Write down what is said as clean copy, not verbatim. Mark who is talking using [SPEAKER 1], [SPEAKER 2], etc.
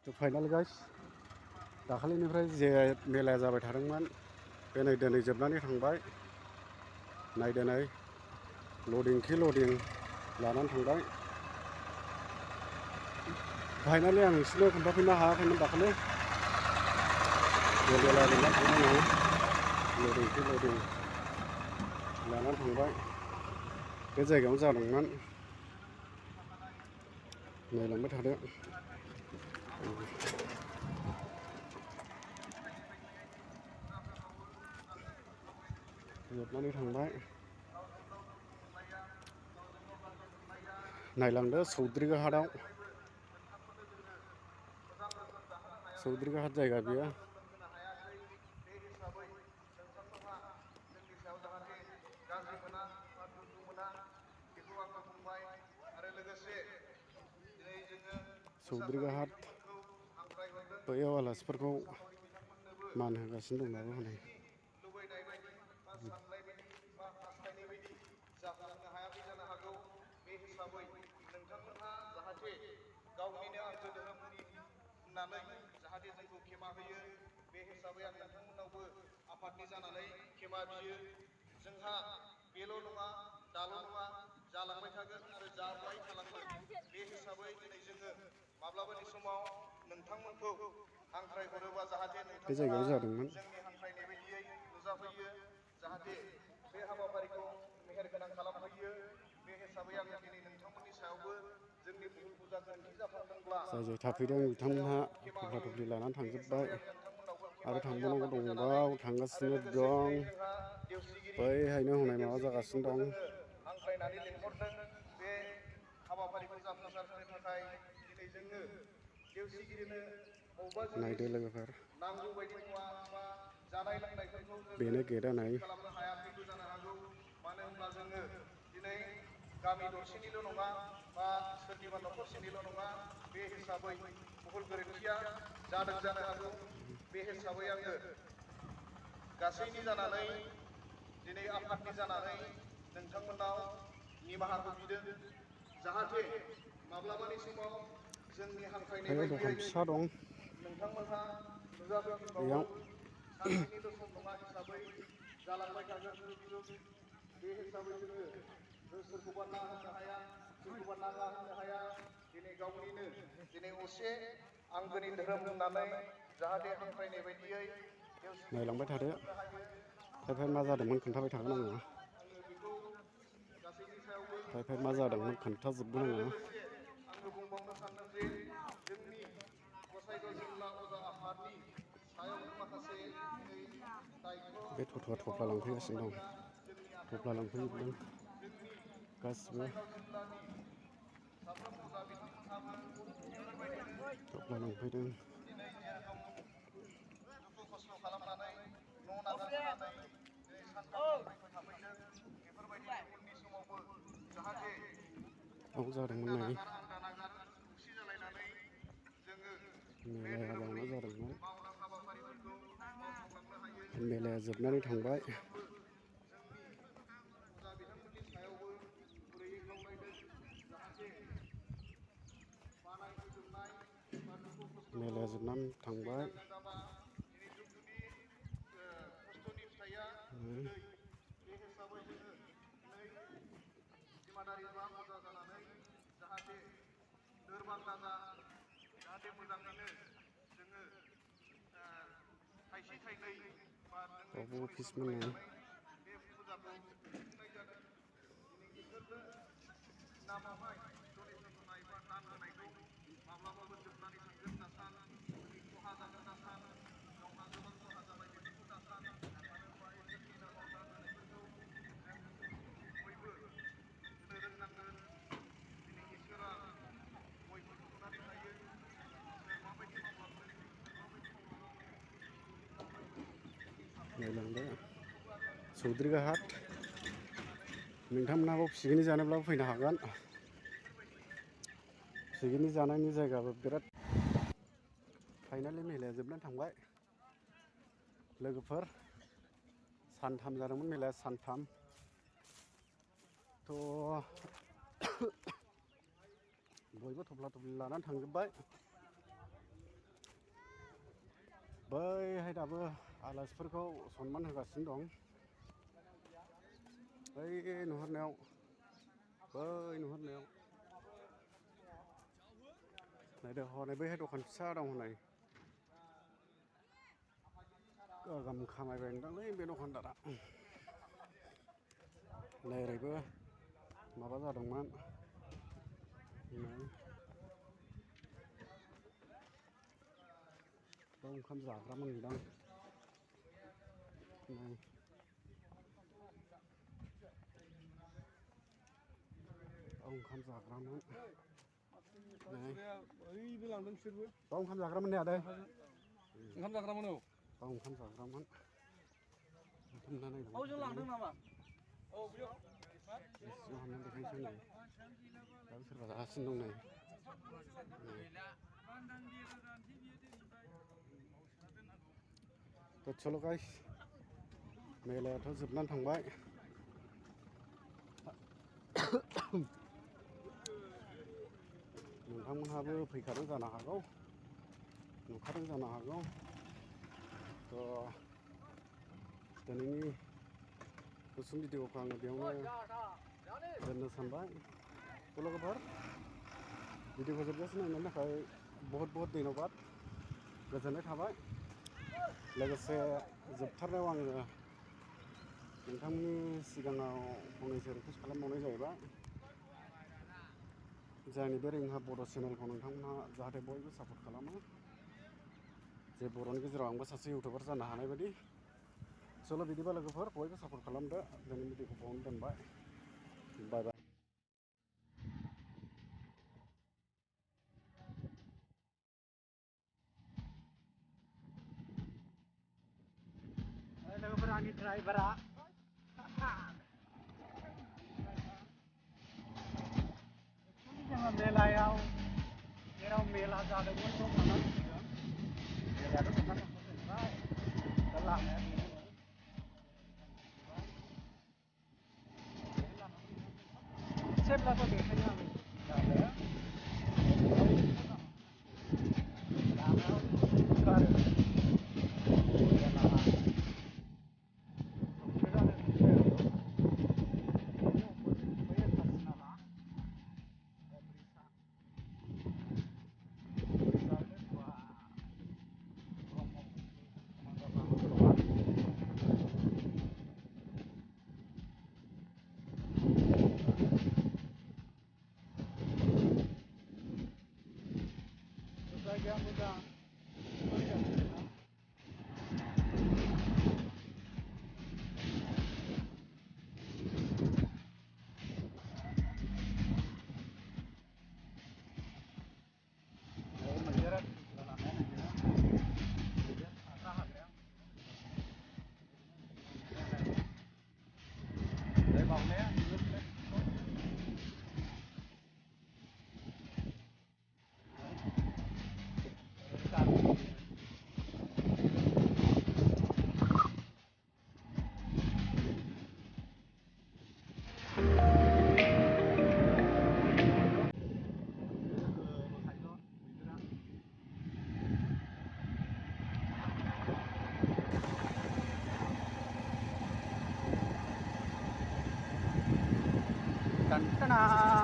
[SPEAKER 1] थ' final guys दाखालिनिफ्राय जे मेलाया जाबाय थादोंमोन बे नै दिनै जोबनानै थांबाय। नायदो नै लडिं खि लडिं लानानै थांबाय। फाइनालि आं नोंसिनो खोन्थाफिननो हायाखैमोन दाखालि जे मेलाया जोबनानै थांबाय लडिं खि लडिं लानानै थांबाय। बे जायगायावनो जादोंमोन नायलांबाय थादो। जोबनानै थांबाय नायलांदो चौद्रिघाटआव चौद्रिघाट जायगा बेयो। गाज्रि मोना बा दुखु मोना बेखौ आङो बुंबाय आरो लोगोसे दिनै जोङो चौद्रिघाट बैयाव आलासिफोरखौ मान होगासिनो दं दाबो हनै लुबैनाय बायदि बा साननाय बायदि बा हास्थायनाय बायदि जाफुंहोनो हायाखै जानो हागौ। बे हिसाबै नोंथांमोनहा जाहाथे गावनिनो आंगो धोरोमनि होननानै जाहाथे जोंखौ खेमा होयो बे हिसाबै आं नोंथांमोननावबो आफादनि जानानै खेमा बियो। जोंहा बेल' नङा दाल' नङा जालांबाय थागोन आरो जाबाय थालांगोन। बे हिसाबै दिनै जोङो माब्लाबानि समाव नोंथांमोनखौ हांख्रायहरोबा जाहाथे नोंथांमोना जोंनि हांख्रायनाय बायदियै नुजाफैयो जाहाथे बे हाबाफारिखौ मेहेरगोनां खालामफैयो। बे हिसाबै आङो दिनै नोंथांमोननि सायावबो जोंनि भुल बुजा गोरोन्थि जाफ्लांदोंब्ला जाय जाय थाफैदों बिथांमोनहा थफ्ला थफ्लि लानानै थांजोब्बाय आरो थांबावनांगौ दंबाव थांगासिनो दं। बैहायनो हनै माबा जागासिनो दं।
[SPEAKER 2] हांख्रायनानै लिंहरदों बे हाबाफारिखौ जाफुंसार होनो थाखाय दिनै जोङो देवसिगिरिनो बबेबा जिनिस
[SPEAKER 1] नायदो लोगोफोर
[SPEAKER 2] नांगौ बायदि मुवा बा जानाय लोंनायफोरखौ जोङो
[SPEAKER 1] बेनो गेटआ नै
[SPEAKER 2] थि खालामनो हायाखैबो जानो हागौ। मानो होनब्ला जोङो दिनै गामि दरसेनिल' नङा बा सोरनिबा न'खरसेनिल' नङा बे हिसाबै भुल गोरोन्थिया जादों जानो हागौ। बे हिसाबै आङो गासैनि जानानै दिनै आफादनि जानानै नोंथांमोननाव निमाहाखौ बिदों जाहाथे माब्लाबानि समाव जोंनि हांख्रायनाय
[SPEAKER 1] बैयाव दखान
[SPEAKER 2] बायदियै
[SPEAKER 1] फिसा दं
[SPEAKER 2] नोंथांमोनहा नुजाफैफिनबावो।
[SPEAKER 1] बेयाव
[SPEAKER 2] सानसेनिल' सम नङा हिसाबै जालांबाय थागोन जुग जुग। बे हिसाबै जोङो सोरखौबा ना होननो हाया सोरखौबा नाङा होननो हाया। दिनै गावनिनो दिनै असे आंगोनि धोरोम होननानै जाहाथे हांख्रायनाय बायदियै
[SPEAKER 1] नायलांबाय
[SPEAKER 2] देवसिगिरिखौ
[SPEAKER 1] थादो
[SPEAKER 2] लिंहरनो हायो।
[SPEAKER 1] फाय फाय मा जादोंमोन खोन्थाबाय थागोन आङो।
[SPEAKER 2] आङो बेखौ गासैनि सायावबो
[SPEAKER 1] फाय फाय मा
[SPEAKER 2] बुंनाय
[SPEAKER 1] जादोंमोन
[SPEAKER 2] थाबाय
[SPEAKER 1] खोन्थाजोबगोन
[SPEAKER 2] आरो
[SPEAKER 1] आङो।
[SPEAKER 2] लोगोसे आङो बुंबावनो सानदों जे जोंनि गसाइगाव जिल्ला अजा आफादनि सायावनो माखासे दिनै दायथ'
[SPEAKER 1] बे थथ'आ
[SPEAKER 2] बे
[SPEAKER 1] थफ्ला
[SPEAKER 2] मावनांगौ
[SPEAKER 1] लांफैगासिनो
[SPEAKER 2] हाबाफारिया
[SPEAKER 1] दं
[SPEAKER 2] जोंनि आखायाव
[SPEAKER 1] थफ्ला
[SPEAKER 2] दं हिसाबै
[SPEAKER 1] लांफैजोबदों
[SPEAKER 2] जोंनि
[SPEAKER 1] गासिबो
[SPEAKER 2] गसाइगाव जिल्लानि साफ्रोम अजा बिथांमोनहाबो बेफोरबायदिनो
[SPEAKER 1] थफ्ला लांफैदों
[SPEAKER 2] दिनै जेरखम दुखु खस्थ' खालामनानै न' नागारबोनानै दिनै सानथाम सानब्रैखौ थाफैदों बेफोरबायदिनो उननि समावबो जाहाथे
[SPEAKER 1] बाव
[SPEAKER 2] नों
[SPEAKER 1] जादोंमोन नै
[SPEAKER 2] दानागार आं दानागार खौसे जालायनानै जोङो बे
[SPEAKER 1] मेलाया
[SPEAKER 2] धोरोमनि
[SPEAKER 1] बावनो जादोंमोन
[SPEAKER 2] मावनां हाबाफारिफोरखौ मावफुंलांनो हायो।
[SPEAKER 1] मेलाया जोबनानै
[SPEAKER 2] बेनिखायनो आङो
[SPEAKER 1] थांबाय
[SPEAKER 2] सिगांबो जोंनि अजा बिथांमोननि सायावबो गुरैयै खावलायदों जाहाथे बानाय फोजोबनाय बा दुखु खस्थ'खौ
[SPEAKER 1] मेलाया जोबनानै थांबाय
[SPEAKER 2] सैनांगौ जाबा दिनै दुखुनि खस्थ'नि फिथाइया गोदै बे हिसाबै जोङो दिनै जिमादारि बा अजा जानानै जाहाथे लोरबां दाजा जाहाथे मोजाङैनो जोङो थाइसे थाइनै बा जोंनि
[SPEAKER 1] बावबो
[SPEAKER 2] डनेसन
[SPEAKER 1] अफिसमोन नै
[SPEAKER 2] होलायनानै बे फुजाखौ खुंफुंनाय जादों। दिनै बेफोरनो नामावहाय डनेसन होनाय बा दान होनायखौ माब्लाबाबो जोबनानै थांगोन दा सान जोंनि खहा जागोन दा सान गावहा गोबां खहा जाबाय बेफोरखौ दा सान मानो होनबा इसोरनि नामाव दान होनायफोरखौ जों बयबो होनो रोंनांगोन। दिनै इसोरा बयखौबो नुनानै थायो सोर माबायदि मावलांदों सोर माबायदि मावलाङाखै दिनै गावबो
[SPEAKER 1] नायलांदो चौद्रिघाट नोंथांमोनहाबो पिकनिक जानोब्लाबो फैनो हागोन। पिकनिक जानायनि जायगाबो बिराद फाइनालि मेलाया जोबनानै थांबाय लोगोफोर सानथाम जादोंमोन मेलाया सानथाम थ' बयबो थफ्ला थफ्लि लानानै थांजोब्बाय बैहाय दाबो आलासिफोरखौ सनमान होगासिनो दं। बै नुहुरनायाव नायदो हनै बैहाय दखान फिसा दं हनै गोगोम खामायबाय नोंदांलै बे दखानदारा। नै ओरैबो माबा जादोंमोन बाव ओंखाम जाग्रामोन नोंदां। ओंखाम जाग्रामोन
[SPEAKER 2] ओइबो लांदों बिसोरबो
[SPEAKER 1] बाव ओंखाम जाग्रामोन ने आदै
[SPEAKER 2] ओंखाम जाग्रामोन औ
[SPEAKER 1] बाव ओंखाम जाग्रामोन
[SPEAKER 2] औ जों लांदों नामा औ बेयाव
[SPEAKER 1] एसेयाव हाबनानै देखायनोसै नै दाबो सोरबा जागासिनो दं नै सल' गाइस मेलायाथ' जोबनानै थांबाय। नोंथांमोनहाबो फैखादों जानो हागौ नुखादों जानो हागौ। थ' दिनैनि गुसुं भिडिअखौ आङो बेयावनो दोननो सानबाय। लोगोफोर भिडिअखौ जोबजासिम नायनायनि थाखाय बहुत धन्यबाद गोजोननाय थाबाय। लोगोसे जोबथारनायाव आङो नोंथांमोननि सिगाङाव फंनैसो रिकुवेस्ट खालामबावनाय जाहैबाय जोंनि बे रिंहा बर' चेनेलखौ नोंथांमोनहा जाहाथे बयबो सापर्ट खालामो जे बर'नि गेजेराव आंबो सासे इउटुबार जानो हानाय बायदि। सल' बिदिबा लोगोफोर बयबो सापर्ट खालामदो। दिनैनि भिडिअखौ बावनो दोनबाय। बाय बाय।
[SPEAKER 2] लोगोफोर आंनि ड्राइभारा जोङो मेलायाव जेराव मेला जादोंमोन बेयाव थांनानै फैदों। मेलायाथ' जोबनानै थांबाय दा लामाया एसेब्लाबो बेखायनो आं जायगाया मोजां
[SPEAKER 1] Tan-tan-tan.